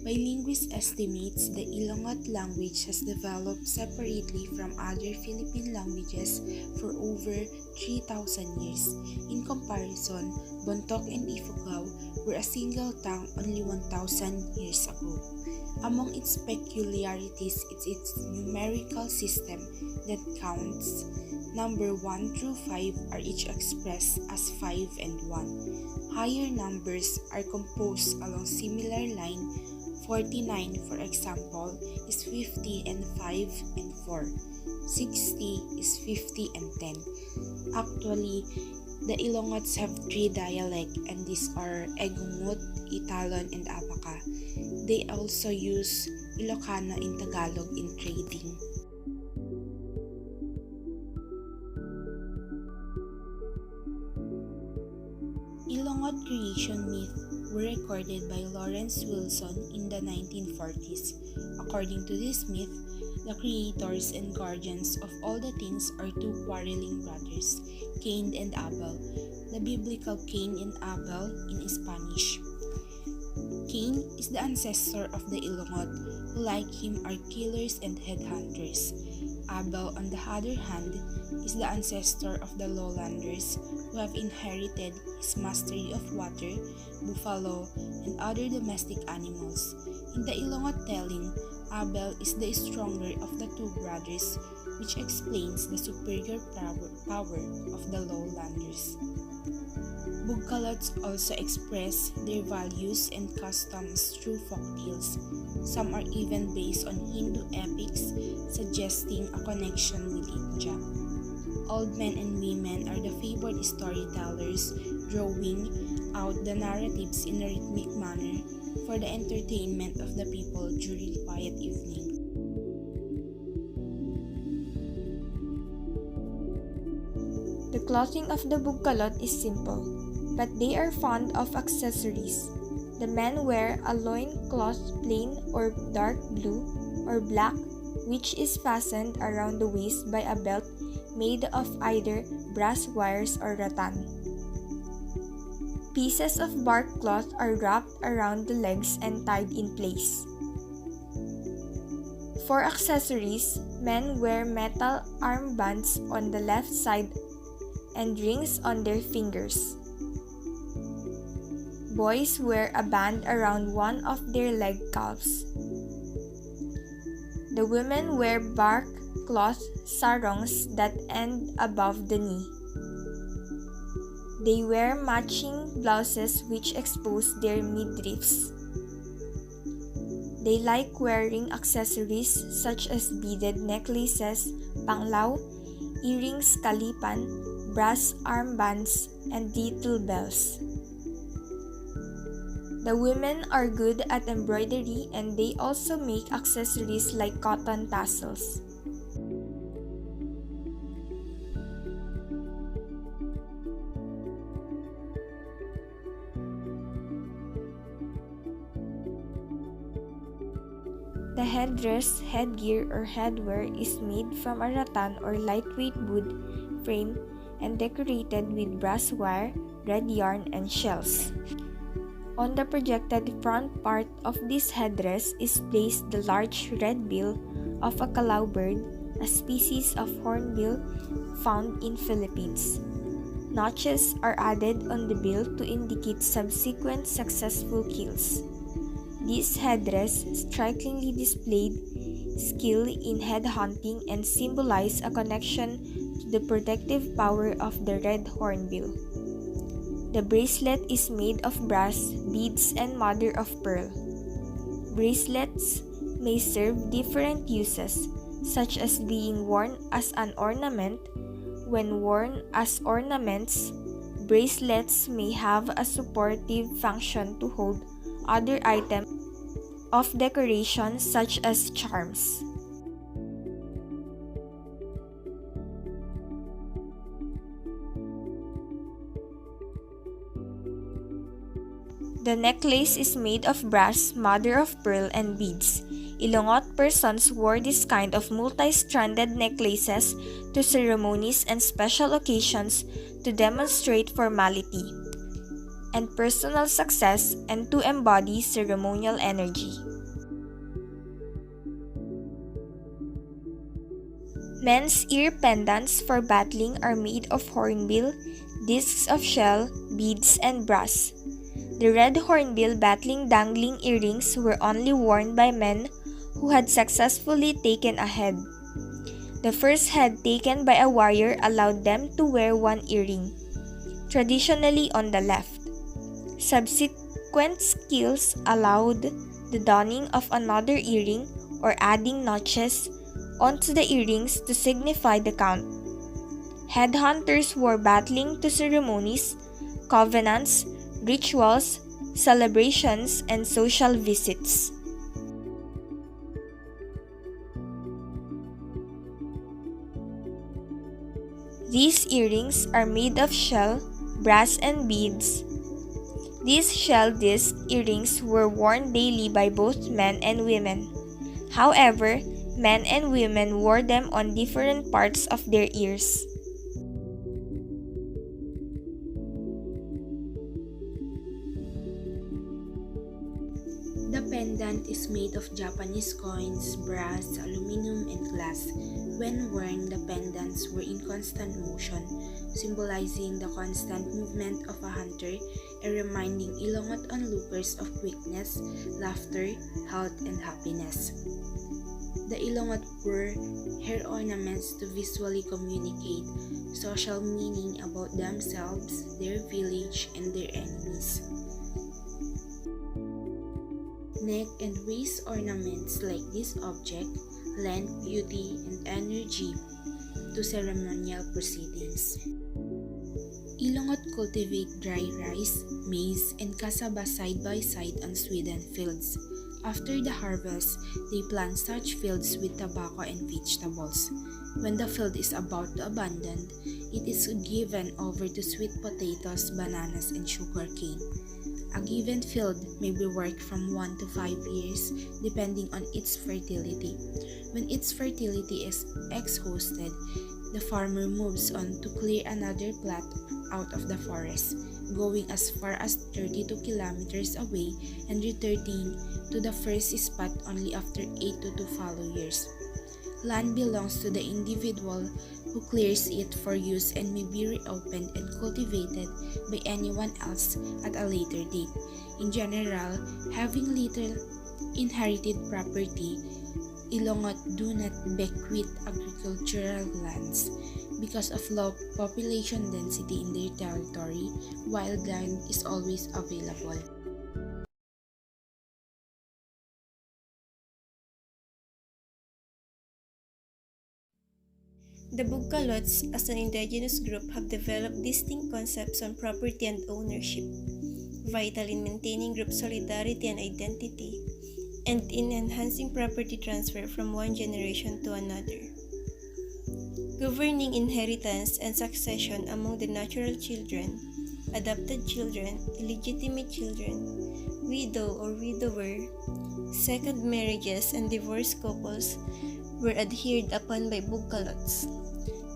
Bilinguist estimates the Ilongot language has developed separately from other Philippine languages for over 3,000 years. In comparison, Bontoc and Ifugao were a single tongue only 1,000 years ago. Among its peculiarities is its numerical system that counts. Number 1 through 5 are each expressed as 5 and 1. Higher numbers are composed along similar line. 49, for example, is 50 and 5 and 4. 60 is 50 and 10. Actually, the Ilongots have 3 dialects, and these are Egungot, Italon, and Abaca. They also use Ilocano in Tagalog in trading. Ilongot creation myth were recorded by Lawrence Wilson in the 1940s. According to this myth, the creators and guardians of all the things are two quarreling brothers, Cain and Abel. The biblical Cain and Abel in Spanish. Cain is the ancestor of the Ilongot, who like him are killers and headhunters. Abel, on the other hand, is the ancestor of the lowlanders who have inherited his mastery of water, buffalo, and other domestic animals. In the Ilongot telling, Abel is the stronger of the two brothers, which explains the superior power of the lowlanders. Bugkalots also express their values and customs through folktales. Some are even based on Hindu epics, suggesting a connection with India. Old men and women are the favored storytellers, drawing out the narratives in a rhythmic manner for the entertainment of the people during quiet evenings. The clothing of the Bugkalot is simple, but they are fond of accessories. The men wear a loincloth plain or dark blue or black, which is fastened around the waist by a belt made of either brass wires or rattan. Pieces of bark cloth are wrapped around the legs and tied in place. For accessories, men wear metal armbands on the left side and rings on their fingers. Boys wear a band around one of their leg calves. The women wear bark cloth sarongs that end above the knee. They wear matching blouses which expose their midriffs. They like wearing accessories such as beaded necklaces, panglaw, earrings, kalipan, brass armbands, and little bells. The women are good at embroidery, and they also make accessories like cotton tassels. The headdress, headgear, or headwear is made from a rattan or lightweight wood frame and decorated with brass wire, red yarn, and shells. On the projected front part of this headdress is placed the large red bill of a calaw-bird, a species of hornbill found in Philippines. Notches are added on the bill to indicate subsequent successful kills. This headdress strikingly displayed skill in headhunting and symbolized a connection to the protective power of the red hornbill. The bracelet is made of brass, beads, and mother of pearl. Bracelets may serve different uses, such as being worn as an ornament. When worn as ornaments, bracelets may have a supportive function to hold other items of decoration such as charms. The necklace is made of brass, mother of pearl, and beads. Ilongot persons wore this kind of multi-stranded necklaces to ceremonies and special occasions to demonstrate formality and personal success and to embody ceremonial energy. Men's ear pendants for battling are made of hornbill, discs of shell, beads, and brass. The red hornbill battling dangling earrings were only worn by men who had successfully taken a head. The first head taken by a warrior allowed them to wear one earring, traditionally on the left. Subsequent skills allowed the donning of another earring or adding notches onto the earrings to signify the count. Headhunters wore battling to ceremonies, covenants, rituals, celebrations, and social visits. These earrings are made of shell, brass, and beads. These shell disc earrings were worn daily by both men and women. However, men and women wore them on different parts of their ears. The pendant is made of Japanese coins, brass, aluminum, and glass. When worn, the pendants were in constant motion, symbolizing the constant movement of a hunter and reminding Ilongot onlookers of quickness, laughter, health, and happiness. The Ilongot wore hair ornaments to visually communicate social meaning about themselves, their village, and their enemies. Neck and waist ornaments like this object lend beauty and energy to ceremonial proceedings. Ilongot cultivate dry rice, maize, and cassava side by side on Sweden fields. After the harvest, they plant such fields with tobacco and vegetables. When the field is about to abandon, it is given over to sweet potatoes, bananas, and sugarcane. A given field may be worked from 1 to 5 years depending on its fertility. When its fertility is exhausted, the farmer moves on to clear another plot out of the forest, going as far as 32 kilometers away and returning to the first spot only after 8 to 2 follow years. Land belongs to the individual who clears it for use and may be reopened and cultivated by anyone else at a later date. In general, having little inherited property, Ilongot do not bequeath agricultural lands. Because of low population density in their territory, wild land is always available. The Bugkalots, as an indigenous group, have developed distinct concepts on property and ownership, vital in maintaining group solidarity and identity, and in enhancing property transfer from one generation to another. Governing inheritance and succession among the natural children, adopted children, illegitimate children, widow or widower, second marriages, and divorced couples were adhered upon by Bugkalots.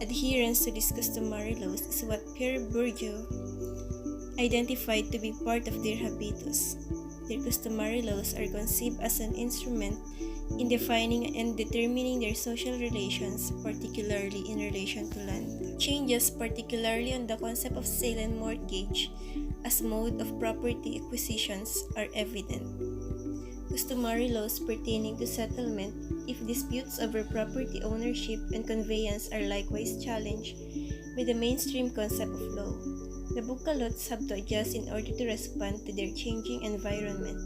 Adherence to these customary laws is what Pierre Bourdieu identified to be part of their habitus. Their customary laws are conceived as an instrument in defining and determining their social relations, particularly in relation to land. Changes, particularly on the concept of sale and mortgage as mode of property acquisitions, are evident. Customary laws pertaining to settlement, if disputes over property ownership and conveyance are likewise challenged by the mainstream concept of law. The Bugkalots have to adjust in order to respond to their changing environment.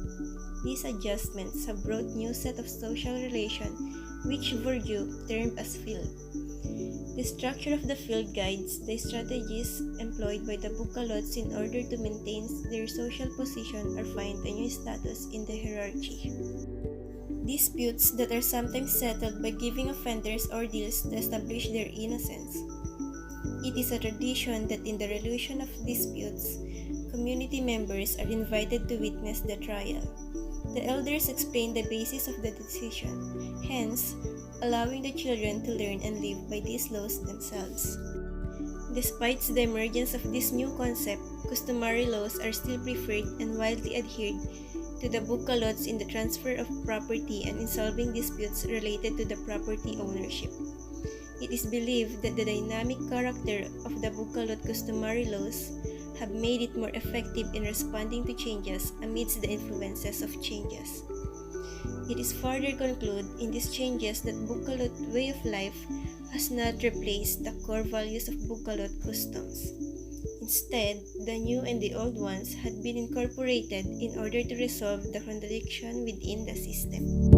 These adjustments have brought new set of social relations which Bourdieu termed as field. The structure of the field guides the strategies employed by the Bugkalots in order to maintain their social position or find a new status in the hierarchy. Disputes that are sometimes settled by giving offenders ordeals to establish their innocence. It is a tradition that in the resolution of disputes, community members are invited to witness the trial. The elders explain the basis of the decision, hence, allowing the children to learn and live by these laws themselves. Despite the emergence of this new concept, customary laws are still preferred and widely adhered to the Bugkalots in the transfer of property and in solving disputes related to the property ownership. It is believed that the dynamic character of the Bugkalot customary laws have made it more effective in responding to changes amidst the influences of changes. It is further concluded in these changes that Bugkalot way of life has not replaced the core values of Bugkalot customs. Instead, the new and the old ones had been incorporated in order to resolve the contradiction within the system.